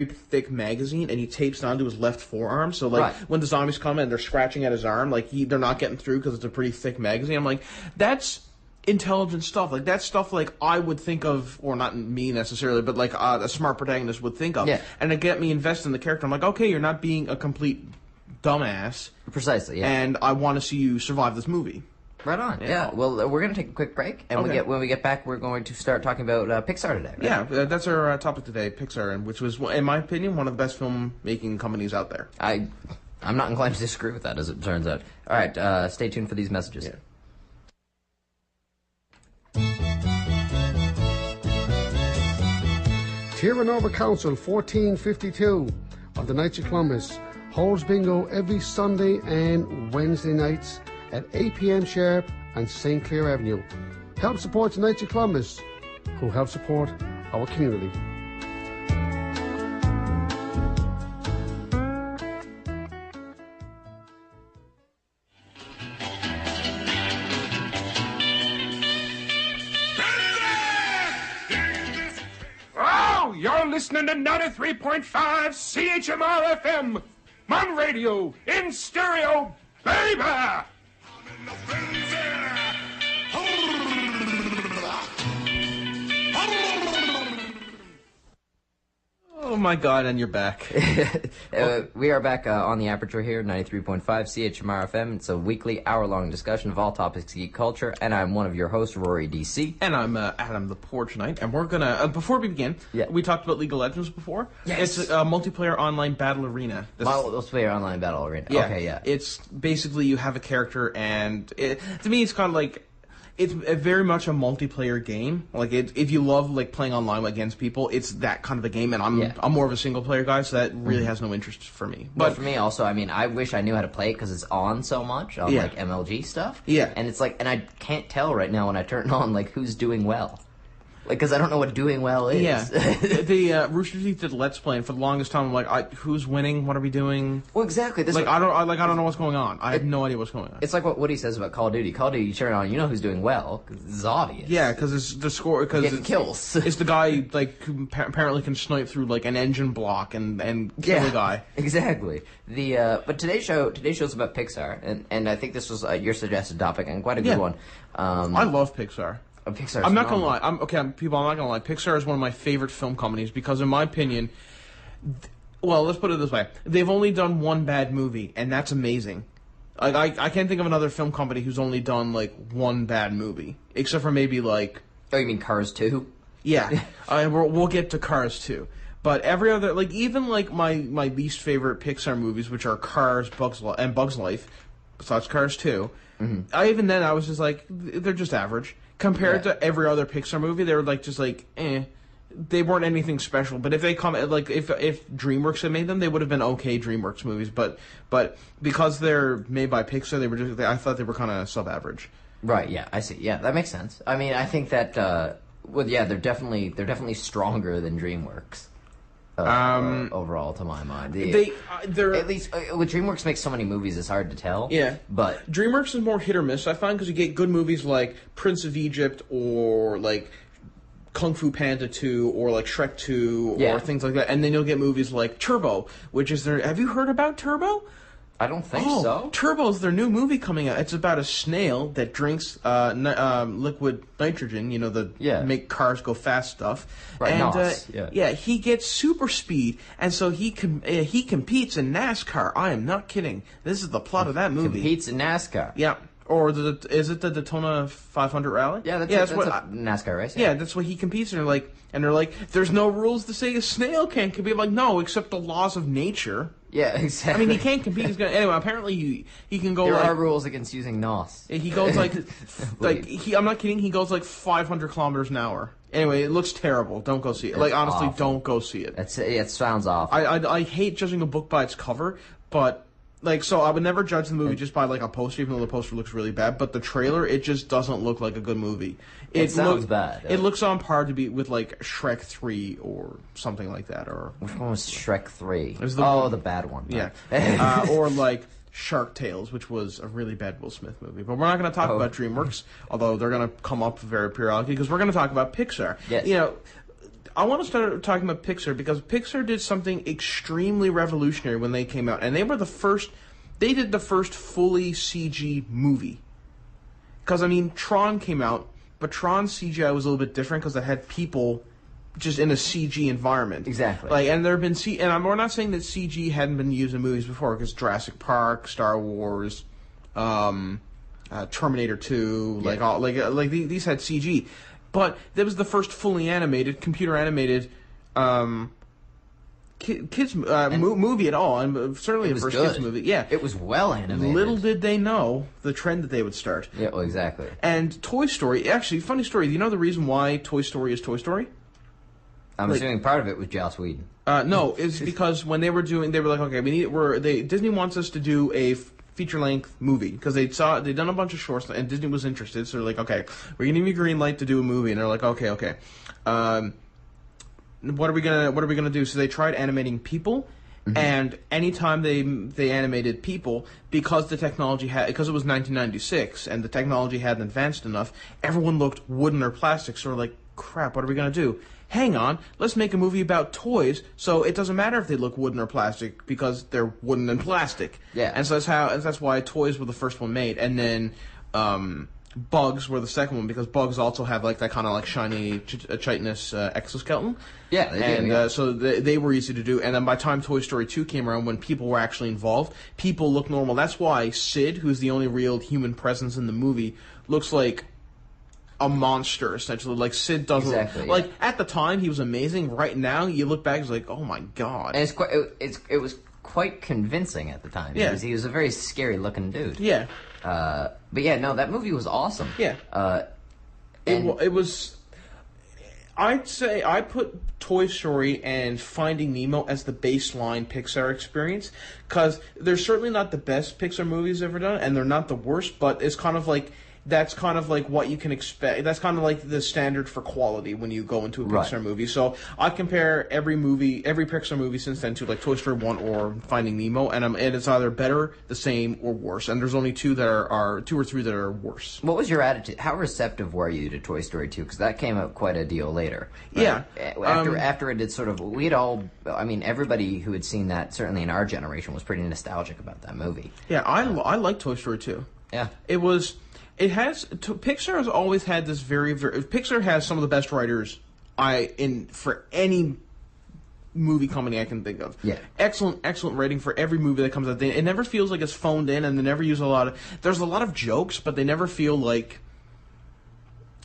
thick magazine, and he tapes it onto his left forearm. So like when the zombies come and they're scratching at his arm, like they're not getting through because it's a pretty thick magazine. I'm like, that's intelligent stuff. Like that's stuff like I would think of, or not me necessarily, but like a smart protagonist would think of. Yeah. And to get me invested in the character, I'm like, okay, you're not being a complete dumbass. Precisely. Yeah. And I want to see you survive this movie. Right on. Yeah. Well, we're going to take a quick break, and when we get back, we're going to start talking about Pixar today. Right? Yeah, that's our topic today, Pixar, and which was, in my opinion, one of the best filmmaking companies out there. I'm not inclined to disagree with that, as it turns out. All right, stay tuned for these messages. Yeah. Tirranova Council 1452 of the Knights of Columbus holds bingo every Sunday and Wednesday nights at 8 p.m. sharp on St. Clair Avenue. Help support the Knights of Columbus, who help support our community. Oh, you're listening to 93.5 CHMR FM. Mon radio, in stereo, baby! Oh my God, and you're back. We are back on the Aperture here, 93.5 CHMR FM. It's a weekly, hour-long discussion of all topics of geek culture, and I'm one of your hosts, Rory DC. And I'm Adam the Porch Knight, and we're gonna, before we begin, we talked about League of Legends before. Yes. It's a multiplayer online battle arena. Multiplayer online battle arena. Yeah. Okay, yeah. It's basically you have a character, and to me it's kind of like, it's very much a multiplayer game. Like if you love like playing online against people, it's that kind of a game. And I'm more of a single player guy, so that really has no interest for me. But for me also, I mean, I wish I knew how to play it because it's on so much on like MLG stuff. Yeah, and it's like, and I can't tell right now when I turn it on like who's doing well. Like, because I don't know what doing well is. Yeah. The Rooster Teeth did Let's Play, and for the longest time, I'm like, who's winning? What are we doing? Well, exactly. This I don't know what's going on. I have no idea what's going on. It's like what Woody says about Call of Duty. Call of Duty, you turn it on, you know who's doing well, because it's obvious. Yeah, because it's the score. Because it's kills. It's the guy like who apparently can snipe through like an engine block and kill a guy. Exactly. But today's show's about Pixar, and I think this was your suggested topic and quite a good one. I love Pixar. Pixar's I'm not gonna lie. I'm not gonna lie. Pixar is one of my favorite film companies because, in my opinion, well, let's put it this way: they've only done one bad movie, and that's amazing. Like I can't think of another film company who's only done like one bad movie, except for maybe like. Oh, you mean Cars 2? Yeah, we'll get to Cars 2. But every other, like even like my least favorite Pixar movies, which are Cars, Bugs Life, besides Cars 2. Mm-hmm. Even then I was just like, they're just average. Compared to every other Pixar movie, they were like just like, They weren't anything special. But if they come like if DreamWorks had made them, they would have been okay DreamWorks movies. But because they're made by Pixar, I thought they were kind of sub-average. Right. Yeah. I see. Yeah, that makes sense. I mean, I think that they're definitely stronger than DreamWorks. Overall, to my mind, they're at least with DreamWorks makes so many movies, it's hard to tell. Yeah, but DreamWorks is more hit or miss. I find because you get good movies like Prince of Egypt or like Kung Fu Panda 2 or like Shrek 2 or things like that, and then you'll get movies like Turbo, which is their. Have you heard about Turbo? I don't think so. Turbo's their new movie coming out. It's about a snail that drinks liquid nitrogen, make cars go fast stuff. Right, and he gets super speed, and so he competes in NASCAR. I am not kidding. This is the plot of that movie. Competes in NASCAR. Yeah. Or is it the Daytona 500 Rally? Yeah, that's what a NASCAR race. Yeah, that's what he competes in. And they're like, there's no rules to say a snail can't compete. I'm like, no, except the laws of nature. Yeah, exactly. I mean, he can't compete. Anyway, apparently he can go. There are rules against using NOS. He goes I'm not kidding. He goes like 500 kilometers an hour. Anyway, it looks terrible. Don't go see it. Like honestly, don't go see it. It sounds awful. I hate judging a book by its cover, but. So I would never judge the movie just by like a poster, even though the poster looks really bad. But the trailer, it just doesn't look like a good movie. It sounds bad. It looks on par to be with like Shrek 3 or something like that. Or which one was Shrek 3? The bad one. Yeah. Or like Shark Tales, which was a really bad Will Smith movie. But we're not going to talk about DreamWorks, although they're going to come up very periodically because we're going to talk about Pixar. Yes. I want to start talking about Pixar because Pixar did something extremely revolutionary when they came out, and they were the first. They did the first fully CG movie. Because I mean, Tron came out, but Tron's CGI was a little bit different because it had people just in a CG environment. Exactly. Like, and there have been we're not saying that CG hadn't been used in movies before, because Jurassic Park, Star Wars, Terminator 2, these had CG, but that was the first fully animated, computer animated kids movie at all, and certainly the first kids movie. Yeah, it was well animated. Little did they know the trend that they would start. Yeah, well, exactly. And Toy Story, actually, funny story. Do you know the reason why Toy Story is Toy Story? I'm assuming part of it was Joss Whedon. No, it's because when they were like, okay, Disney wants us to do a feature-length movie, because they'd done a bunch of shorts, and Disney was interested, so they're like, okay, we're gonna give you green light to do a movie, and they're like, okay. What are we gonna do? So they tried animating people, and anytime they animated people, because it was 1996 and the technology hadn't advanced enough, everyone looked wooden or plastic. So we're like, crap, what are we gonna do? Hang on, let's make a movie about toys, so it doesn't matter if they look wooden or plastic because they're wooden and plastic. Yeah. And so that's why toys were the first one made, and then Bugs were the second one, because Bugs also have like that kind of like shiny chitinous exoskeleton. Yeah, they do. And so they were easy to do. And then by the time Toy Story 2 came around, when people were actually involved, people look normal. That's why Sid, who's the only real human presence in the movie, looks like a monster, essentially. Like, Sid doesn't... Exactly, like, at the time, he was amazing. Right now, you look back, it's like, oh my god. And it was quite convincing at the time. Yeah. He was a very scary-looking dude. Yeah. But yeah, no, that movie was awesome. Yeah. It was... I'd say I put Toy Story and Finding Nemo as the baseline Pixar experience, because they're certainly not the best Pixar movies ever done, and they're not the worst, but it's kind of like... That's kind of like what you can expect. That's kind of like the standard for quality when you go into a Pixar movie. So I compare every Pixar movie since then to like Toy Story 1 or Finding Nemo, and it's either better, the same, or worse. And there's only two or three that are worse. What was your attitude? How receptive were you to Toy Story 2? Because that came out quite a deal later. Right? Yeah. After it did sort of, everybody who had seen that, certainly in our generation, was pretty nostalgic about that movie. Yeah, I like Toy Story 2. Yeah. Pixar has always had this Pixar has some of the best writers for any movie company I can think of. Yeah. Excellent writing for every movie that comes out. It never feels like it's phoned in, and they never use there's a lot of jokes, but they never feel like,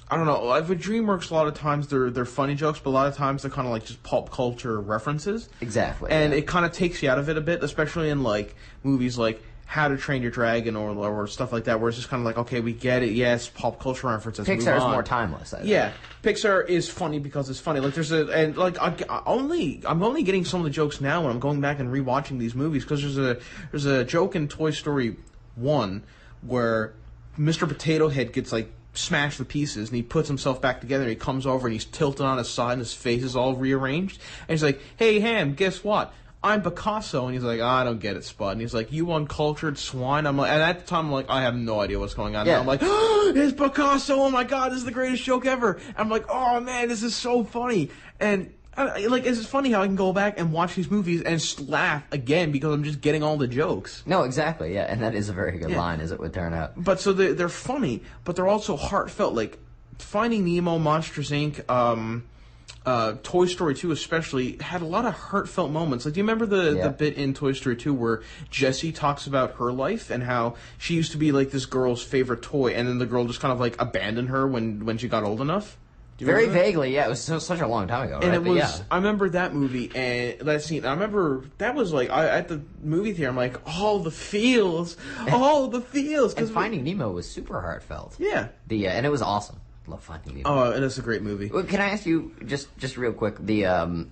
I don't know, with DreamWorks a lot of times they're funny jokes, but a lot of times they're kind of like just pop culture references. Exactly. And it kind of takes you out of it a bit, especially in like movies like How to Train Your Dragon or stuff like that, where it's just kind of like, okay, we get it, yes, pop culture references. Pixar is more timeless, I think. Yeah, Pixar is funny because it's funny. Like I'm only getting some of the jokes now when I'm going back and rewatching these movies, because there's a joke in Toy Story 1 where Mr. Potato Head gets like smashed to pieces, and he puts himself back together, and he comes over and he's tilted on his side and his face is all rearranged, and he's like, "Hey Ham, guess what? I'm Picasso." And he's like, I don't get it, Spud. And he's like, "You uncultured swine." I'm like, and at the time I'm like, I have no idea what's going on. Yeah. And I'm like, oh, it's Picasso. Oh my god, this is the greatest joke ever. And I'm like, oh man, this is so funny. And it's funny how I can go back and watch these movies and laugh again because I'm just getting all the jokes. No, exactly, yeah, and that is a very good line, as it would turn out. But so they're funny, but they're also heartfelt. Like Finding Nemo, Monsters Inc., Toy Story 2 especially had a lot of heartfelt moments. Like, do you remember the bit in Toy Story 2 where Jessie talks about her life and how she used to be like this girl's favorite toy, and then the girl just kind of like abandoned her when she got old enough? Very vaguely, yeah. It was such a long time ago, and right? I remember that movie and that scene. I remember that was like at the movie theater. I'm like, all the feels. And Finding Nemo was super heartfelt. Yeah. And it was awesome. Love Finding Nemo. Oh, and it's a great movie. Well, can I ask you just real quick? You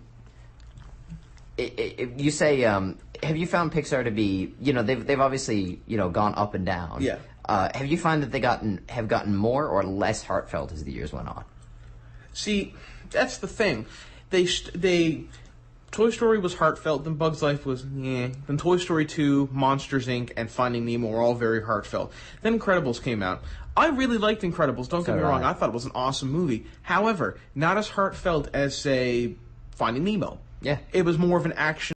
say, have you found Pixar to be? They've obviously gone up and down. Yeah. Have you found that they have gotten more or less heartfelt as the years went on? See, that's the thing. They Toy Story was heartfelt, then Bug's Life was, Then Toy Story 2, Monsters, Inc., and Finding Nemo were all very heartfelt. Then Incredibles came out. I really liked Incredibles, don't get me wrong. I thought it was an awesome movie. However, not as heartfelt as, say, Finding Nemo. Yeah. It was more of an action